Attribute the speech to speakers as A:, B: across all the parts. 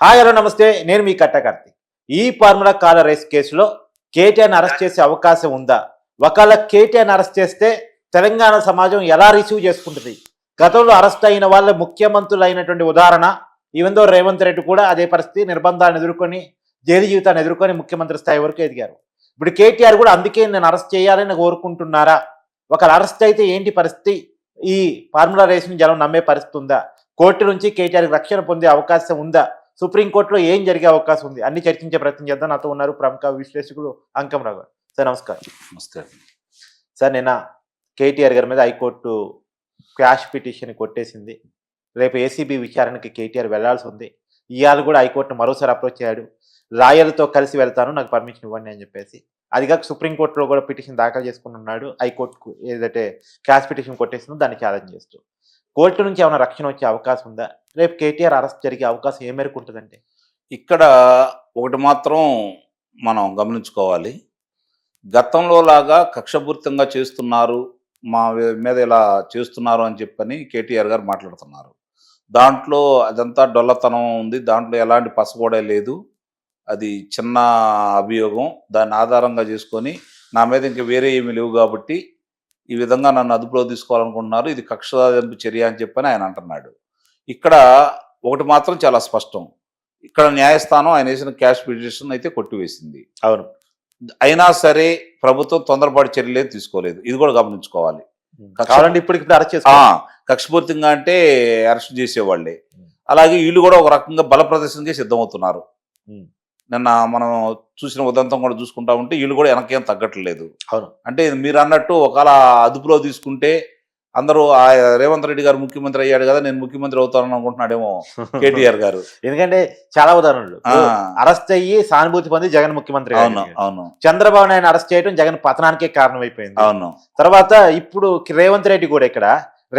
A: Hi hello నమస్తే నేను మీ కట్టకర్తి. ఈ ఫార్ములా కాల రేస్ కేసులో కేటీఆర్ని అరెస్ట్ చేసే అవకాశం ఉందా? ఒకవేళ కేటీఆర్ని అరెస్ట్ చేస్తే తెలంగాణ సమాజం ఎలా రిసీవ్ చేసుకుంటుంది? గతంలో అరెస్ట్ అయిన వాళ్ళ ముఖ్యమంత్రులు అయినటువంటి ఉదాహరణ ఈవెందో రేవంత్ రెడ్డి కూడా అదే పరిస్థితి నిర్బంధాలను ఎదుర్కొని జైలు జీవితాన్ని ఎదుర్కొని ముఖ్యమంత్రి స్థాయి వరకు ఎదిగారు. ఇప్పుడు కేటీఆర్ కూడా అందుకే నేను అరెస్ట్ చేయాలని కోరుకుంటున్నారా? ఒకవేళ అరెస్ట్ అయితే ఏంటి పరిస్థితి? ఈ ఫార్ములా రేస్ని జనం నమ్మే పరిస్థితి ఉందా? కోర్టు నుంచి కేటీఆర్కి రక్షణ పొందే అవకాశం ఉందా? సుప్రీంకోర్టులో ఏం జరిగే అవకాశం ఉంది? అన్ని చర్చించే ప్రయత్నం చేద్దాం. నాతో ఉన్నారు ప్రముఖ విశ్లేషకుడు అంకంరావు గారు. సార్ నమస్కారం.
B: నమస్తే.
A: సార్ నిన్న కేటీఆర్ గారి మీద హైకోర్టు క్వాష్ పిటిషన్ కొట్టేసింది. రేపు ఏసీబీ విచారణకి కేటీఆర్ వెళ్లాల్సి ఉంది. ఇవాళ కూడా హైకోర్టును మరోసారి అప్రోచ్ అయ్యాడు. లాయర్లతో కలిసి వెళ్తాను, నాకు పర్మిషన్ ఇవ్వండి అని చెప్పేసి. అది కాక సుప్రీంకోర్టులో కూడా పిటిషన్ దాఖలు చేసుకుని ఉన్నాడు. హైకోర్టుకు ఏదైతే క్వాష్ పిటిషన్ కొట్టేసిందో దాన్ని ఛాలెంజ్ చేస్తూ కోర్టు నుంచి ఏమైనా రక్షణ వచ్చే అవకాశం ఉందా? రేపు కేటీఆర్ అరెస్ట్ జరిగే అవకాశం ఏ మేరకు ఉంటుందంటే?
B: ఇక్కడ ఒకటి మాత్రం మనం గమనించుకోవాలి. గతంలో లాగా కక్షపూరితంగా చేస్తున్నారు, మా మీద ఇలా చేస్తున్నారు అని చెప్పని కేటీఆర్ గారు మాట్లాడుతున్నారు. దాంట్లో అదంతా డొల్లతనం ఉంది, దాంట్లో ఎలాంటి పసగోడే లేదు. అది చిన్న అభియోగం, దాన్ని ఆధారంగా చేసుకొని నా మీద ఇంక వేరే ఏమీ లేవు కాబట్టి ఈ విధంగా నన్ను అదుపులో తీసుకోవాలనుకుంటున్నారు, ఇది కక్ష సాధింపు చర్య అని చెప్పని ఆయన అంటున్నాడు. ఇక్కడ ఒకటి మాత్రం చాలా స్పష్టం, ఇక్కడ న్యాయస్థానం ఆయన వేసిన క్వాష్ పిటిషన్ అయితే కొట్టివేసింది.
A: అవును.
B: అయినా సరే ప్రభుత్వం తొందరపాటు చర్యలేదు తీసుకోలేదు, ఇది కూడా గమనించుకోవాలి.
A: ఇప్పుడు అరెస్ట్
B: కక్షపూరితంగా అంటే అరెస్ట్ చేసేవాళ్ళే. అలాగే వీళ్ళు కూడా ఒక రకంగా బల ప్రదర్శనకి సిద్ధమవుతున్నారు. నిన్న మనం చూసిన ఉదంతం కూడా చూసుకుంటా ఉంటే వీళ్ళు కూడా వెనకేం తగ్గట్లేదు.
A: అవును.
B: అంటే మీరు అన్నట్టు ఒకవేళ అదుపులో తీసుకుంటే అందరూ రేవంత్ రెడ్డి గారు ముఖ్యమంత్రి అయ్యాడు కదా, నేను ముఖ్యమంత్రి అవుతానని అనుకుంటున్నాడేమో కేటీఆర్ గారు.
A: ఎందుకంటే చాలా ఉదాహరణలు, అరెస్ట్ అయ్యి సానుభూతి పొంది జగన్ ముఖ్యమంత్రి.
B: అవును అవును.
A: చంద్రబాబు నాయుడు అరెస్ట్ చేయడం జగన్ పతనానికే కారణమైపోయింది.
B: అవును.
A: తర్వాత ఇప్పుడు రేవంత్ రెడ్డి కూడా, ఇక్కడ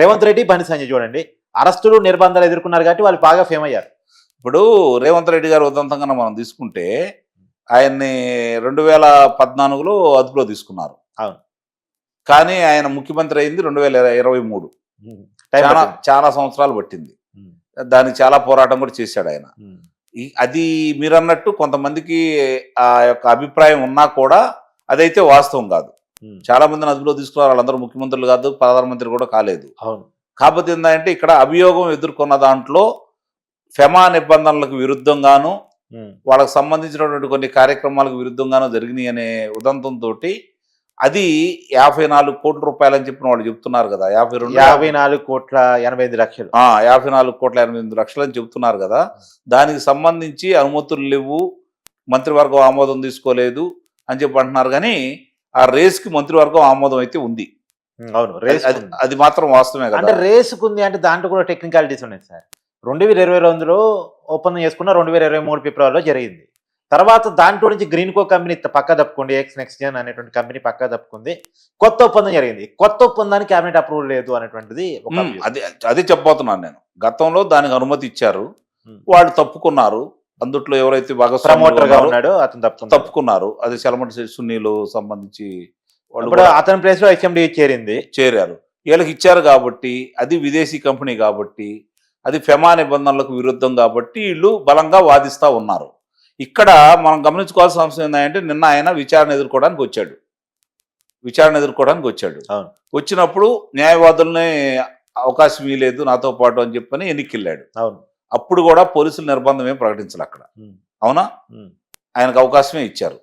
A: రేవంత్ రెడ్డి బండి సంజయ్ చూడండి, అరెస్టులు నిర్బంధాలు ఎదుర్కొన్నారు కాబట్టి వాళ్ళు బాగా ఫేమ్ అయ్యారు.
B: ఇప్పుడు రేవంత్ రెడ్డి గారు ఉదంతంగా మనం తీసుకుంటే ఆయన్ని 2014లో అదుపులో తీసుకున్నారు.
A: అవును.
B: కానీ ఆయన ముఖ్యమంత్రి అయింది 2023. చాలా సంవత్సరాలు పట్టింది. దానికి చాలా పోరాటం కూడా చేశాడు ఆయన. అది మీరు అన్నట్టు కొంతమందికి ఆ యొక్క అభిప్రాయం ఉన్నా కూడా అదైతే వాస్తవం కాదు. చాలా మందిని అదుపులో తీసుకున్నారు, వాళ్ళందరూ ముఖ్యమంత్రులు కాదు, ప్రధానమంత్రి కూడా కాలేదు. కాకపోతే ఏంటంటే ఇక్కడ అభియోగం ఎదుర్కొన్న దాంట్లో ఫెమా నిబంధనలకు విరుద్ధంగాను వాళ్ళకు సంబంధించినటువంటి కొన్ని కార్యక్రమాలకు విరుద్ధంగాను జరిగినాయి అనే ఉదంతంతో అది 54 కోట్ల రూపాయలు అని చెప్పిన వాళ్ళు చెప్తున్నారు కదా.
A: 54 కోట్ల 85 లక్షలు
B: 54 కోట్ల 88 లక్షలు అని చెప్తున్నారు కదా. దానికి సంబంధించి అనుమతులు లేవు, మంత్రివర్గం ఆమోదం తీసుకోలేదు అని చెప్పి అంటున్నారు. కానీ ఆ రేస్కి మంత్రివర్గం ఆమోదం అయితే ఉంది.
A: అవును.
B: అది మాత్రం వాస్తవమే కదా.
A: అంటే రేసుకు ఉంది అంటే దాంట్లో కూడా టెక్నికాలిటీస్ ఉన్నాయి సార్. 2022లో ఒప్పందం చేసుకున్న 2023 ఫిబ్రవరిలో జరిగింది. తర్వాత దాంట్లో నుంచి గ్రీన్కో కంపెనీ పక్క తప్పుకుంది, ఎక్స్ నెక్స్ట్ జెన్ అనేటువంటి కంపెనీ పక్క తప్పుకుంది, కొత్త ఒప్పందం జరిగింది. కొత్త ఒప్పందానికి క్యాబినెట్ అప్రూవల్ లేదు అనేటువంటిది
B: అదే చెప్పబోతున్నాను నేను. గతంలో దానికి అనుమతి ఇచ్చారు, వాళ్ళు తప్పుకున్నారు. అందుట్లో ఎవరైతే
A: ప్రమోటర్ గా ఉన్నాడో అతను
B: తప్పుకున్నారు. అది సెలమటి సున్నీలు సంబంధించి
A: వాళ్ళు అతని ప్లేస్ లో హెచ్ఎండి
B: చేరారు. వీళ్ళకి ఇచ్చారు కాబట్టి, అది విదేశీ కంపెనీ కాబట్టి, అది ఫెమా నిబంధనలకు విరుద్ధం కాబట్టి వీళ్ళు బలంగా వాదిస్తూ ఉన్నారు. ఇక్కడ మనం గమనించుకోవాల్సిన అంశం ఏంటంటే నిన్న ఆయన విచారణ ఎదుర్కోవడానికి వచ్చాడు. వచ్చినప్పుడు న్యాయవాదుల్ని అవకాశం ఇవ్వలేదు నాతో పాటు అని చెప్పని ఎన్నికెళ్ళాడు. అప్పుడు కూడా పోలీసులు నిర్బంధం ఏం ప్రకటించాలి అక్కడ. అవునా? ఆయనకు అవకాశమే ఇచ్చారు.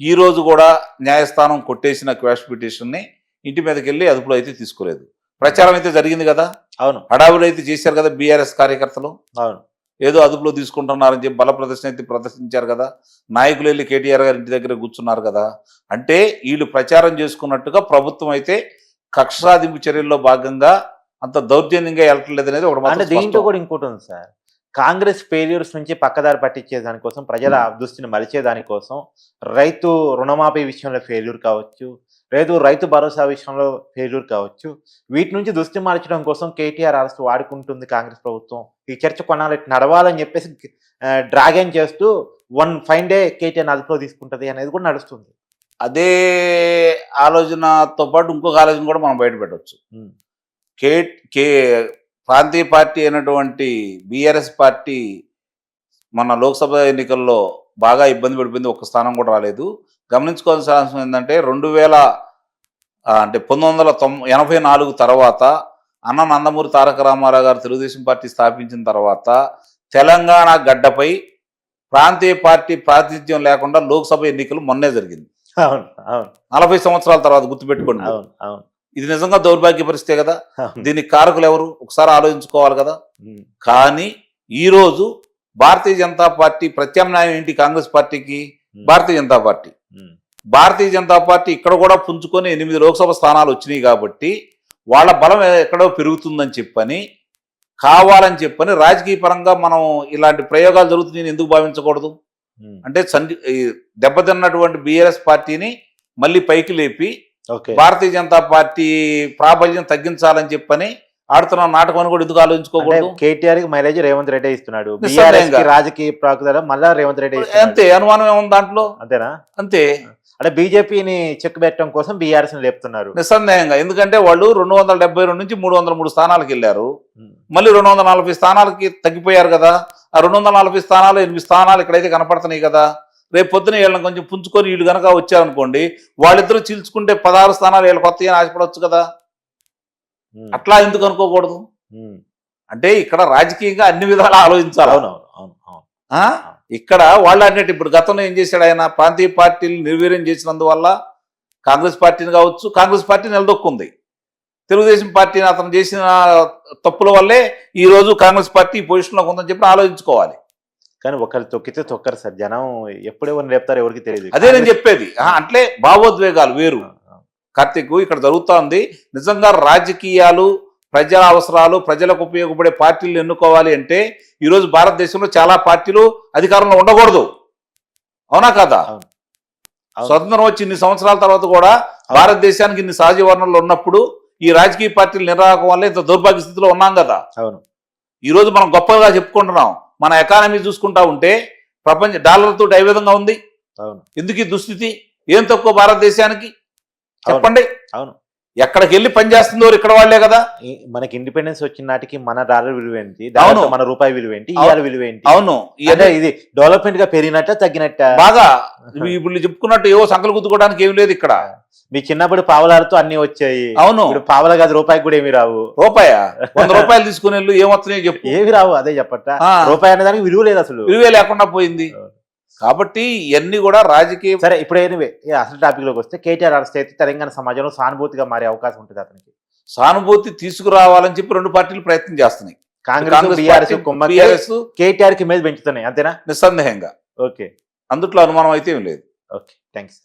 B: ఈ రోజు కూడా న్యాయస్థానం కొట్టేసిన క్వాష్ పిటిషన్ని ఇంటి మీదకి వెళ్ళి అదుపులో అయితే తీసుకోలేదు. ప్రచారం అయితే జరిగింది కదా.
A: అవును.
B: హడావులు అయితే చేశారు కదా బీఆర్ఎస్ కార్యకర్తలు.
A: అవును.
B: ఏదో అదుపులో తీసుకుంటున్నారని చెప్పి బల ప్రదర్శన అయితే ప్రదర్శించారు కదా. నాయకులు వెళ్ళి కేటీఆర్ గారి ఇంటి దగ్గర కూర్చున్నారు కదా. అంటే వీళ్ళు ప్రచారం చేసుకున్నట్టుగా ప్రభుత్వం అయితే కక్ష సాధింపు చర్యల్లో భాగంగా అంత దౌర్జన్యంగా వెళ్ళట్లేదు అనేది
A: ఒకటి. దీంట్లో కూడా ఇంకోటి ఉంది సార్, కాంగ్రెస్ ఫెయిల్యూర్స్ నుంచి పక్కదారి పట్టించే దానికోసం, ప్రజల దృష్టిని మలిచే దానికోసం, రైతు రుణమాఫీ విషయంలో ఫెయిల్యూర్ కావచ్చు, లేదు రైతు భరోసా విషయంలో ఫెయిల్యూర్ కావచ్చు, వీటి నుంచి దృష్టి మార్చడం కోసం కేటీఆర్ అరెస్ట్ వాడుకుంటుంది కాంగ్రెస్ ప్రభుత్వం. ఈ చర్చ కొనాలి నడవాలని చెప్పేసి డ్రాగన్ చేస్తూ వన్ ఫైన్ డే కేటీఆర్ అదుపులో తీసుకుంటుంది అనేది కూడా నడుస్తుంది.
B: అదే ఆలోచనతో పాటు ఇంకొక ఆలోచన కూడా మనం బయట పెట్టవచ్చు. ప్రాంతీయ పార్టీ అయినటువంటి బీఆర్ఎస్ పార్టీ మన లోక్సభ ఎన్నికల్లో బాగా ఇబ్బంది పడిపోయింది, ఒక్క స్థానం కూడా రాలేదు. గమనించుకోవాల్సిన అవసరం ఏంటంటే 1984 తర్వాత అన్న నందమూరి తారక రామారావు గారు తెలుగుదేశం పార్టీ స్థాపించిన తర్వాత తెలంగాణ గడ్డపై ప్రాంతీయ పార్టీ ప్రాతినిధ్యం లేకుండా లోక్సభ ఎన్నికలు మొన్నే జరిగింది.
A: అవును అవును
B: 40 సంవత్సరాల తర్వాత, గుర్తుపెట్టుకోండి.
A: అవును అవును
B: ఇది నిజంగా దౌర్భాగ్య పరిస్థితే కదా.
A: అవును.
B: దీనికి కారకులు ఎవరు ఒకసారి ఆలోచించుకోవాలి కదా.
A: ఉమ్,
B: కానీ ఈరోజు భారతీయ జనతా పార్టీ ప్రత్యామ్నాయం ఏంటి కాంగ్రెస్ పార్టీకి? భారతీయ జనతా పార్టీ.
A: ఉమ్,
B: భారతీయ జనతా పార్టీ ఇక్కడ కూడా పుంజుకొని 8 లోక్సభ స్థానాలు వచ్చినాయి కాబట్టి వాళ్ళ బలం ఎక్కడో పెరుగుతుందని చెప్పని, కావాలని చెప్పని రాజకీయ పరంగా మనం ఇలాంటి ప్రయోగాలు జరుగుతున్నాయని ఎందుకు భావించకూడదు?
A: ఉమ్.
B: అంటే ఈ దెబ్బతిన్నటువంటి బీఆర్ఎస్ పార్టీని మళ్ళీ పైకి లేపి
A: ఓకే
B: భారతీయ జనతా పార్టీ ప్రాబల్యం తగ్గించాలని చెప్పని ఆడుతున్న నాటకం అని కూడా ఎందుకు
A: అంటే
B: ఆలోచించుకోకూడదు?
A: కేటీఆర్ కి మైలేజ్ రేవంత్ రెడ్డి ఇస్తున్నాడు,
B: నిస్సందేహంగా.
A: బీఆర్ఎస్ కి రాజకీయ ప్రాకుదల మళ్ళా రేవంత్ రెడ్డి ఇస్తున్నాడు.
B: అంతే, అనుమానం ఏముంది దాంట్లో?
A: అంతేనా?
B: అంతే,
A: అంటే బీజేపీని చెక్ పెట్టడం కోసం బీఆర్ఎస్ ని లేపుతున్నారు.
B: నిస్సందేహంగా. ఎందుకంటే వాళ్ళు 272 నుంచి 303 స్థానాలకు వెళ్ళారు,
A: ఉమ్,
B: మళ్ళీ 240 స్థానాలకి తగ్గిపోయారు కదా. ఆ 240 స్థానాలు 8 స్థానాలు ఇక్కడైతే కనపడుతున్నాయి కదా. రేపు పొద్దున వీళ్ళని కొంచెం పుంజుకొని వీళ్ళు కనుక వచ్చారనుకోండి, వాళ్ళిద్దరూ చీల్చుకుంటే 16 స్థానాలు వీళ్ళు కొత్త అని ఆశపడవచ్చు కదా.
A: ఉమ్,
B: అట్లా ఎందుకు అనుకోకూడదు?
A: ఉమ్.
B: అంటే ఇక్కడ రాజకీయంగా అన్ని విధాలు ఆలోచించాలి.
A: అవునవును అవును అవును
B: ఆ? ఇక్కడ వాళ్ళు అన్నట్టు ఇప్పుడు గతంలో ఏం చేశాడు ఆయన? ప్రాంతీయ పార్టీలు నిర్వీర్యం చేసినందువల్ల కాంగ్రెస్ పార్టీని కావచ్చు, కాంగ్రెస్ పార్టీ నిలదొక్కుంది. తెలుగుదేశం పార్టీని అతను చేసిన తప్పుల వల్లే ఈ రోజు కాంగ్రెస్ పార్టీ ఈ పొజిషన్లో ఉందని చెప్పి ఆలోచించుకోవాలి.
A: కానీ ఒకరు తొక్కితే తొక్కరు సార్, జనం ఎప్పుడు ఎవరిని లేపుతారో ఎవరికి తెలియదు.
B: అదే నేను చెప్పేది. అంటే భావోద్వేగాలు వేరు కార్తీక్. ఇక్కడ జరుగుతోంది నిజంగా రాజకీయాలు, ప్రజల అవసరాలు, ప్రజలకు ఉపయోగపడే పార్టీలు ఎన్నుకోవాలి అంటే ఈరోజు భారతదేశంలో చాలా పార్టీలు అధికారంలో ఉండకూడదు. అవునా కదా?
A: అవును.
B: స్వతంత్రం వచ్చి ఇన్ని సంవత్సరాల తర్వాత కూడా భారతదేశానికి ఇన్ని సహజ వనరులు ఉన్నప్పుడు ఈ రాజకీయ పార్టీల నిర్వాహకం వల్ల ఇంత దౌర్భాగ్య స్థితిలో ఉన్నాం కదా.
A: అవును.
B: ఈరోజు మనం గొప్పగా చెప్పుకుంటున్నాం. మన ఎకానమీ చూసుకుంటా ఉంటే ప్రపంచ డాలర్తో ఏ విధంగా ఉంది?
A: అవును.
B: ఎందుకు ఈ దుస్థితి? ఏం తక్కువ భారతదేశానికి? చెప్పండి.
A: అవును.
B: ఎక్కడికి వెళ్ళి పనిచేస్తుందో ఇక్కడ వాళ్లే కదా.
A: మనకి ఇండిపెండెన్స్ వచ్చిన నాటికి మన డాలర్ విలువ ఏంటి,
B: అవును.
A: మన రూపాయి విలువ ఏంటి, ఇవాళ విలువ ఏంటి?
B: అవును.
A: అంటే ఇది డెవలప్మెంట్ గా పెరిగినట్ట తగ్గినట్ట?
B: బాగా ఇప్పుడు చెప్పుకున్నట్టు ఏవో సంకలు గుద్దుకోవడానికి ఏమి లేదు ఇక్కడ.
A: మీ చిన్నప్పుడు పావలాలతో అన్ని వచ్చాయి.
B: అవును.
A: ఇప్పుడు పావల కాదు, రూపాయికి కూడా ఏమి రావు.
B: రూపాయా? 100 రూపాయలు తీసుకుని వెళ్ళు, ఏమొస్తున్నాయో చెప్పు.
A: ఏమి రావు. అదే చెప్పట, రూపాయి అనే దానికి విలువ లేదు అసలు,
B: విలువే లేకుండా పోయింది. కాబట్టి ఇవన్నీ కూడా రాజకీయ.
A: సరే, ఇప్పుడు అసలు టాపిక్ లోకి వస్తే, కేటీఆర్ అరెస్ట్ అయితే తెలంగాణ సమాజంలో సానుభూతిగా మారే అవకాశం ఉంటుంది అతనికి.
B: సానుభూతి తీసుకురావాలని చెప్పి రెండు పార్టీలు ప్రయత్నం చేస్తున్నాయి.
A: కాంగ్రెస్, బీఆర్ఎస్ కేటీఆర్ కి ఇమేజ్ పెంచుతున్నాయి, అంతేనా?
B: నిస్సందేహంగా.
A: ఓకే,
B: అందుట్లో అనుమానం అయితే ఏం లేదు.
A: Okay, thanks.